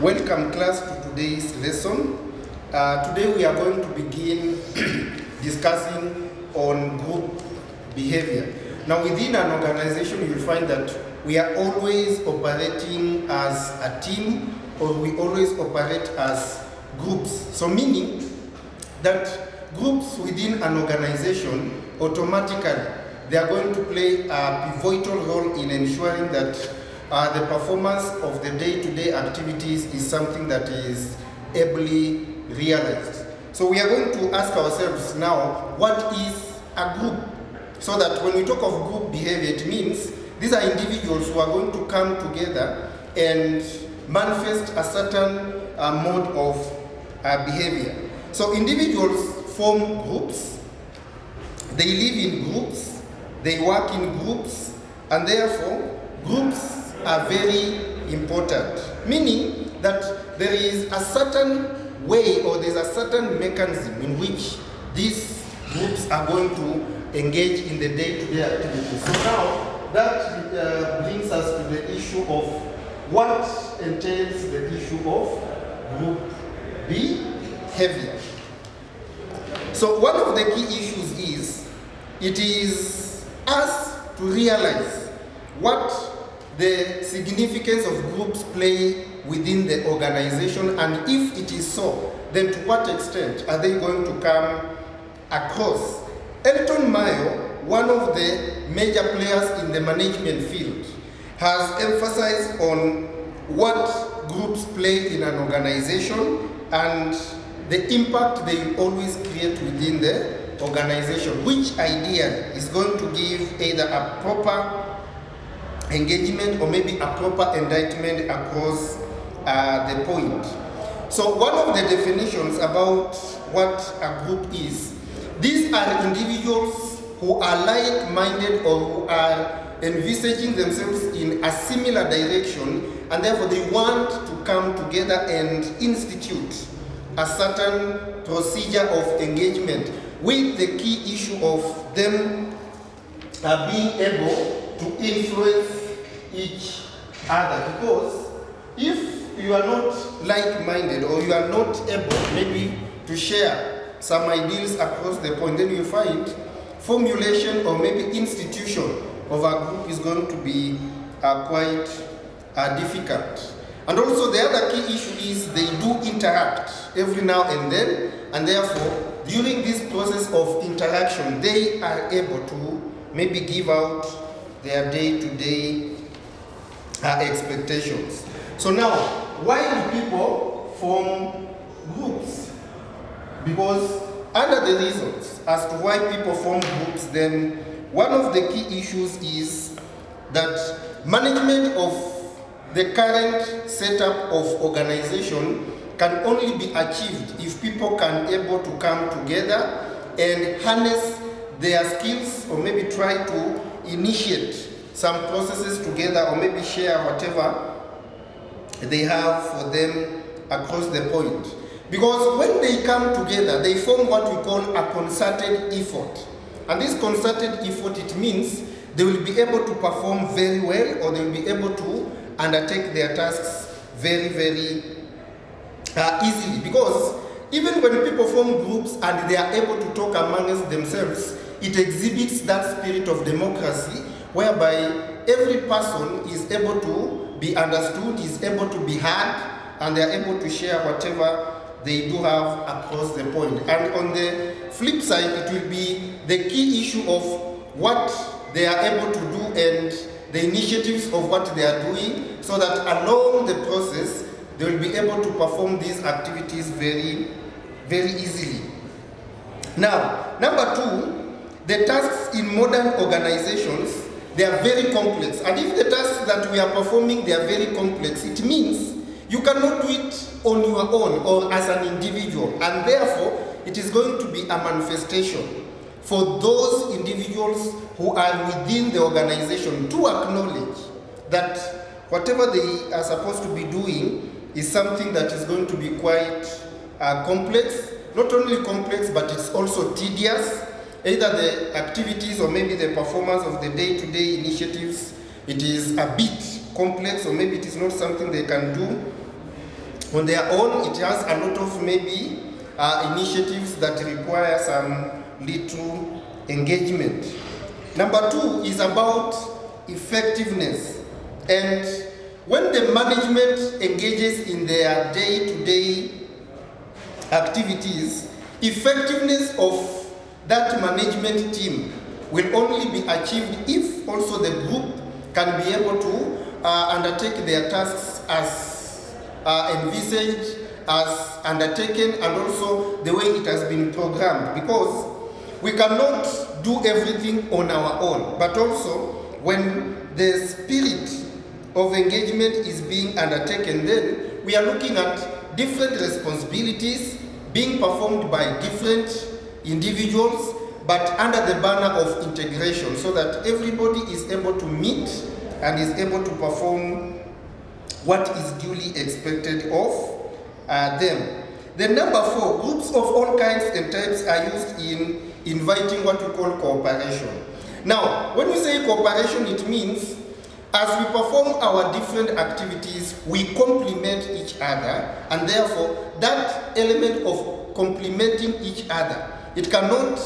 Welcome class to today's lesson. Today we are going to begin discussing on group behavior. Now within an organization you will find that we are always operating as a team, or we always operate as groups. So meaning that groups within an organization automatically they are going to play a pivotal role in ensuring that the performance of the day-to-day activities is something that is ably realized. So we are going to ask ourselves now, what is a group? So that when we talk of group behavior, it means these are individuals who are going to come together and manifest a certain mode of behavior. So individuals form groups, they live in groups, they work in groups, and therefore groups are very important, meaning that there is a certain way or there's a certain mechanism in which these groups are going to engage in the day-to-day activities. So now that brings us to the issue of what entails the issue of group behavior. So one of the key issues is, it is us to realize what the significance of groups play within the organization, and if it is so, then to what extent are they going to come across. Elton Mayo, one of the major players in the management field, has emphasized on what groups play in an organization and the impact they always create within the organization, which idea is going to give either a proper engagement or maybe a proper indictment across the point. So one of the definitions about what a group is, these are individuals who are like-minded or who are envisaging themselves in a similar direction, and therefore they want to come together and institute a certain procedure of engagement, with the key issue of them being able to influence each other. Because if you are not like-minded or you are not able maybe to share some ideals across the point, then you find formulation or maybe institution of a group is going to be quite difficult. And also the other key issue is they do interact every now and then, and therefore during this process of interaction they are able to maybe give out their day-to-day expectations. So now, why do people form groups? Because under the reasons as to why people form groups, then one of the key issues is that management of the current setup of organization can only be achieved if people can able to come together and harness their skills, or maybe try to initiate some processes together, or maybe share whatever they have for them across the point. Because when they come together, they form what we call a concerted effort. And this concerted effort, it means they will be able to perform very well, or they will be able to undertake their tasks very, very easily. Because even when people form groups and they are able to talk amongst themselves, it exhibits that spirit of democracy, whereby every person is able to be understood, is able to be heard, and they are able to share whatever they do have across the point. And on the flip side, it will be the key issue of what they are able to do and the initiatives of what they are doing, so that along the process they will be able to perform these activities very, very easily. Now, number two, the tasks in modern organizations, they are very complex. And if the tasks that we are performing, they are very complex, it means you cannot do it on your own or as an individual. And therefore, it is going to be a manifestation for those individuals who are within the organization to acknowledge that whatever they are supposed to be doing is something that is going to be quite complex. Not only complex, but it's also tedious. Either the activities or maybe the performance of the day-to-day initiatives, it is a bit complex, or maybe it is not something they can do on their own. It has a lot of maybe initiatives that require some little engagement. Number 2 is about effectiveness. And when the management engages in their day-to-day activities, effectiveness of that management team will only be achieved if also the group can be able to undertake their tasks as envisaged, as undertaken, and also the way it has been programmed. Because we cannot do everything on our own, but also when the spirit of engagement is being undertaken, then we are looking at different responsibilities being performed by different individuals, but under the banner of integration, so that everybody is able to meet and is able to perform what is duly expected of them. Then number 4, groups of all kinds and types are used in inviting what we call cooperation. Now, when we say cooperation, it means as we perform our different activities, we complement each other, and therefore that element of complementing each other, it cannot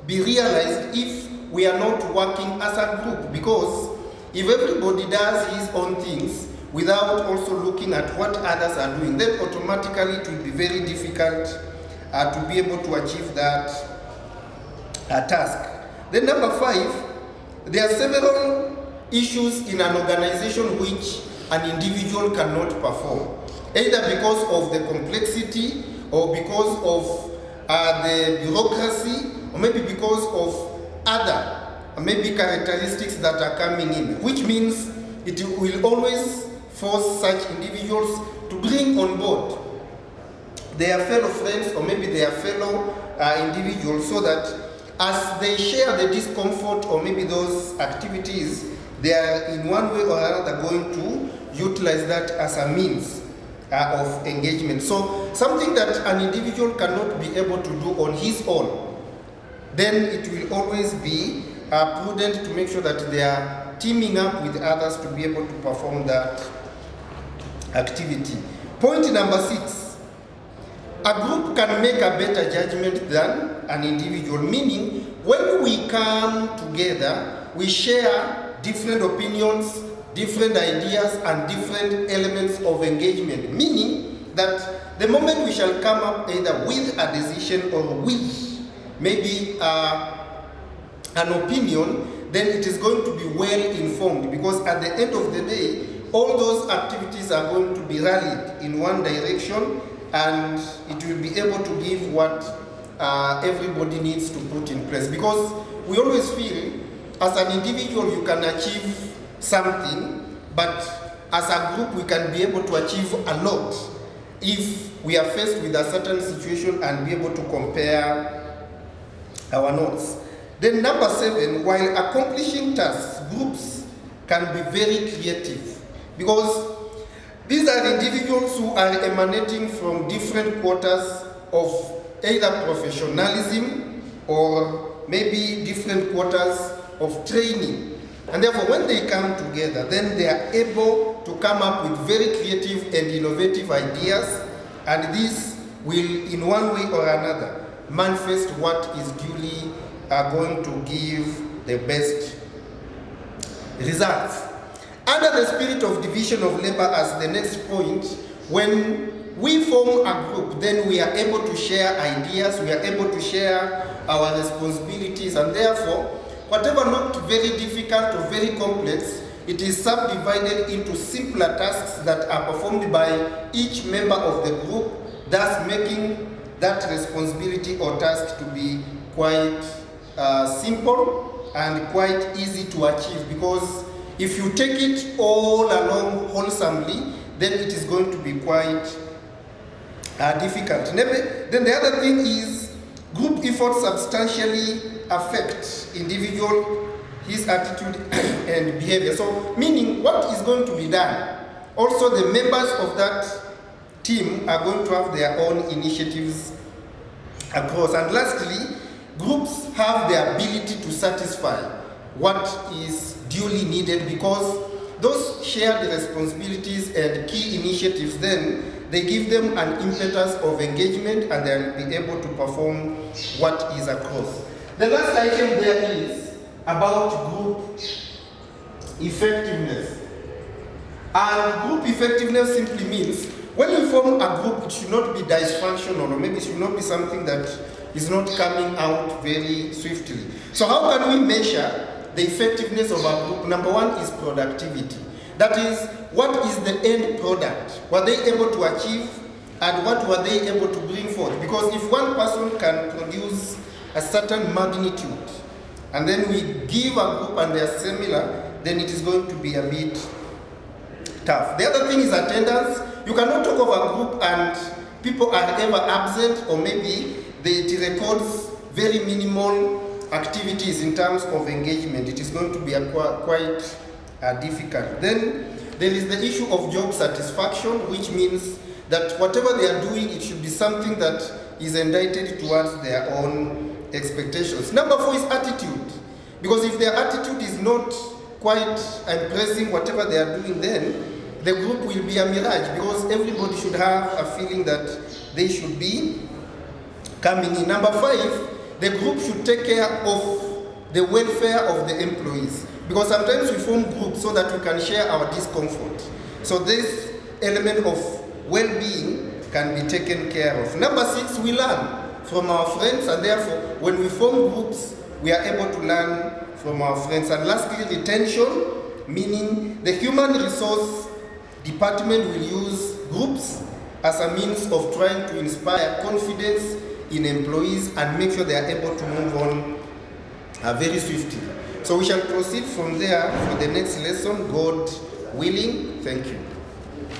be realized if we are not working as a group, because if everybody does his own things without also looking at what others are doing, then automatically it will be very difficult to be able to achieve that task. Then number 5, there are several issues in an organization which an individual cannot perform, either because of the complexity or because of the bureaucracy, or maybe because of other maybe characteristics that are coming in, which means it will always force such individuals to bring on board their fellow friends or maybe their fellow individuals, so that as they share the discomfort or maybe those activities, they are in one way or another going to utilize that as a means of engagement. So something that an individual cannot be able to do on his own, then it will always be prudent to make sure that they are teaming up with others to be able to perform that activity. Point number 6, a group can make a better judgment than an individual, meaning when we come together, we share different opinions, different ideas, and different elements of engagement, meaning that the moment we shall come up either with a decision or with maybe an opinion, then it is going to be well informed, because at the end of the day, all those activities are going to be rallied in one direction, and it will be able to give what everybody needs to put in place. Because we always feel as an individual you can achieve something, but as a group we can be able to achieve a lot if we are faced with a certain situation and be able to compare our notes. Then number 7, while accomplishing tasks, groups can be very creative, because these are individuals who are emanating from different quarters of either professionalism or maybe different quarters of training. And therefore, when they come together, then they are able to come up with very creative and innovative ideas, and this will, in one way or another, manifest what is duly going to give the best results. Under the spirit of division of labor as the next point, when we form a group, then we are able to share ideas, we are able to share our responsibilities, and therefore, whatever not very difficult or very complex, it is subdivided into simpler tasks that are performed by each member of the group, thus making that responsibility or task to be quite simple and quite easy to achieve. Because if you take it all along wholesomely, then it is going to be quite difficult. Then the other thing is, group efforts substantially affect individual, his attitude and behavior. So, meaning what is going to be done, also the members of that team are going to have their own initiatives across. And lastly, groups have the ability to satisfy what is duly needed, because those shared responsibilities and key initiatives, then they give them an impetus of engagement and they'll be able to perform what is across. The last item there is about group effectiveness. And group effectiveness simply means when you form a group, it should not be dysfunctional, or maybe it should not be something that is not coming out very swiftly. So how can we measure the effectiveness of a group? Number one is productivity. That is, what is the end product? Were they able to achieve, and what were they able to bring forth? Because if one person can produce a certain magnitude, and then we give a group and they are similar, then it is going to be a bit tough. The other thing is attendance. You cannot talk of a group and people are ever absent, or maybe it records very minimal activities in terms of engagement. It is going to be quite difficult. Then there is the issue of job satisfaction, which means that whatever they are doing, it should be something that is indicted towards their own expectations. Number 4 is attitude. Because if their attitude is not quite impressing whatever they are doing, then the group will be a mirage, because everybody should have a feeling that they should be coming in. Number 5, the group should take care of the welfare of the employees, because sometimes we form groups so that we can share our discomfort. So this element of well-being can be taken care of. Number 6, we learn from our friends, and therefore when we form groups, we are able to learn from our friends. And lastly, retention, meaning the human resource department will use groups as a means of trying to inspire confidence in employees and make sure they are able to move on very swiftly. So we shall proceed from there for the next lesson, God willing. Thank you.